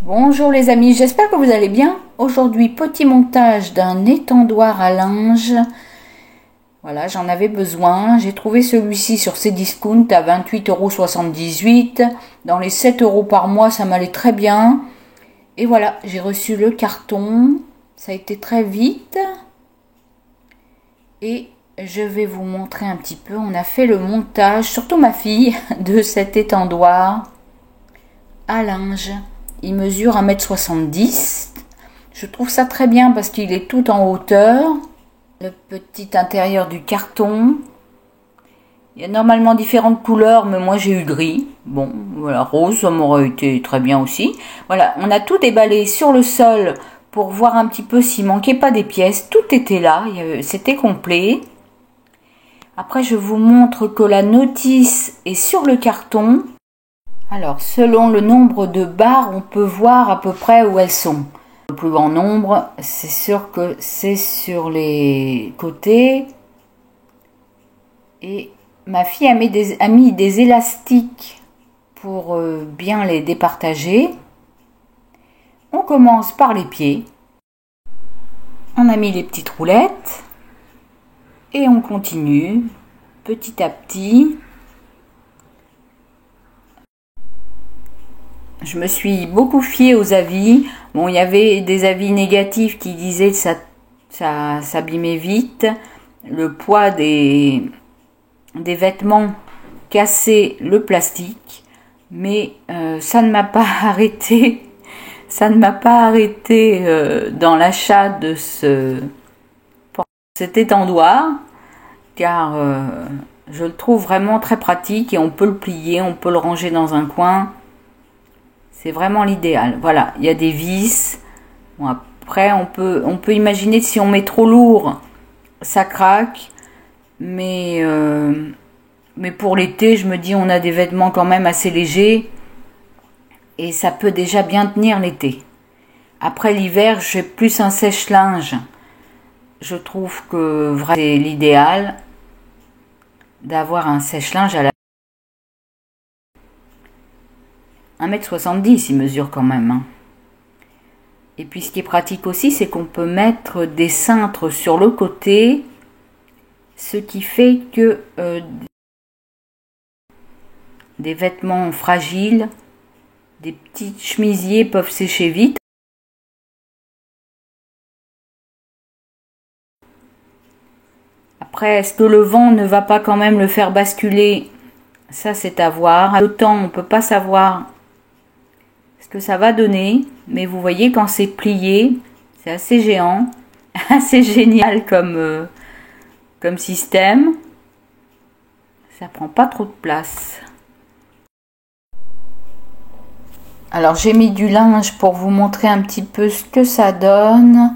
Bonjour les amis, j'espère que vous allez bien. Aujourd'hui, petit montage d'un étendoir à linge. Voilà, j'en avais besoin. J'ai trouvé celui-ci sur Cdiscount à 28,78 €. Dans les 7 € par mois, ça m'allait très bien. Et voilà, j'ai reçu le carton. Ça a été très vite. Et je vais vous montrer un petit peu. On a fait le montage, surtout ma fille, de cet étendoir à linge. Il mesure 1,70 m. Je trouve ça très bien parce qu'il est tout en hauteur. Le petit intérieur du carton. Il y a normalement différentes couleurs, mais moi j'ai eu gris. Bon, voilà, rose, ça m'aurait été très bien aussi. Voilà, on a tout déballé sur le sol pour voir un petit peu s'il manquait pas des pièces. Tout était là, c'était complet. Après, je vous montre que la notice est sur le carton. Alors, selon le nombre de barres, on peut voir à peu près où elles sont. Le plus grand nombre, c'est sûr que c'est sur les côtés. Et ma fille a mis des élastiques pour bien les départager. On commence par les pieds. On a mis les petites roulettes. Et on continue petit à petit. Je me suis beaucoup fiée aux avis. Bon, il y avait des avis négatifs qui disaient que ça s'abîmait vite. Le poids des vêtements cassait le plastique. Mais ça ne m'a pas arrêté. Ça ne m'a pas arrêté dans l'achat de cet étendoir. Car je le trouve vraiment très pratique et on peut le plier, on peut le ranger dans un coin. C'est vraiment l'idéal. Voilà, il y a des vis. Bon, après, on peut imaginer que si on met trop lourd, ça craque. Mais pour l'été, je me dis, on a des vêtements quand même assez légers. Et ça peut déjà bien tenir l'été. Après l'hiver, j'ai plus un sèche-linge. Je trouve que vraiment c'est l'idéal d'avoir un sèche-linge à la 1,70 m, il mesure quand même. Hein. Et puis ce qui est pratique aussi, c'est qu'on peut mettre des cintres sur le côté, ce qui fait que des vêtements fragiles, des petits chemisiers peuvent sécher vite. Après, est-ce que le vent ne va pas quand même le faire basculer? Ça, c'est à voir. Le temps, on ne peut pas savoir ce que ça va donner, mais vous voyez quand c'est plié, c'est assez géant, assez génial comme système. Ça prend pas trop de place. Alors j'ai mis du linge pour vous montrer un petit peu ce que ça donne.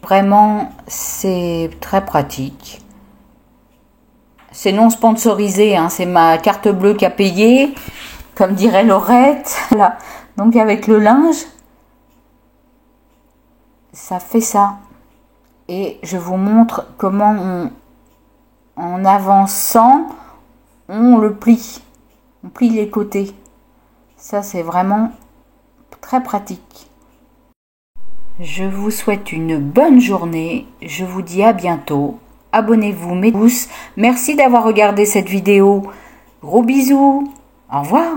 Vraiment, c'est très pratique. C'est non sponsorisé, hein, c'est ma carte bleue qui a payé, comme dirait Laurette. Voilà. Donc avec le linge, ça fait ça. Et je vous montre comment en avançant, on le plie. On plie les côtés. Ça, c'est vraiment très pratique. Je vous souhaite une bonne journée. Je vous dis à bientôt. Abonnez-vous, mes pouces. Merci d'avoir regardé cette vidéo. Gros bisous. Au revoir.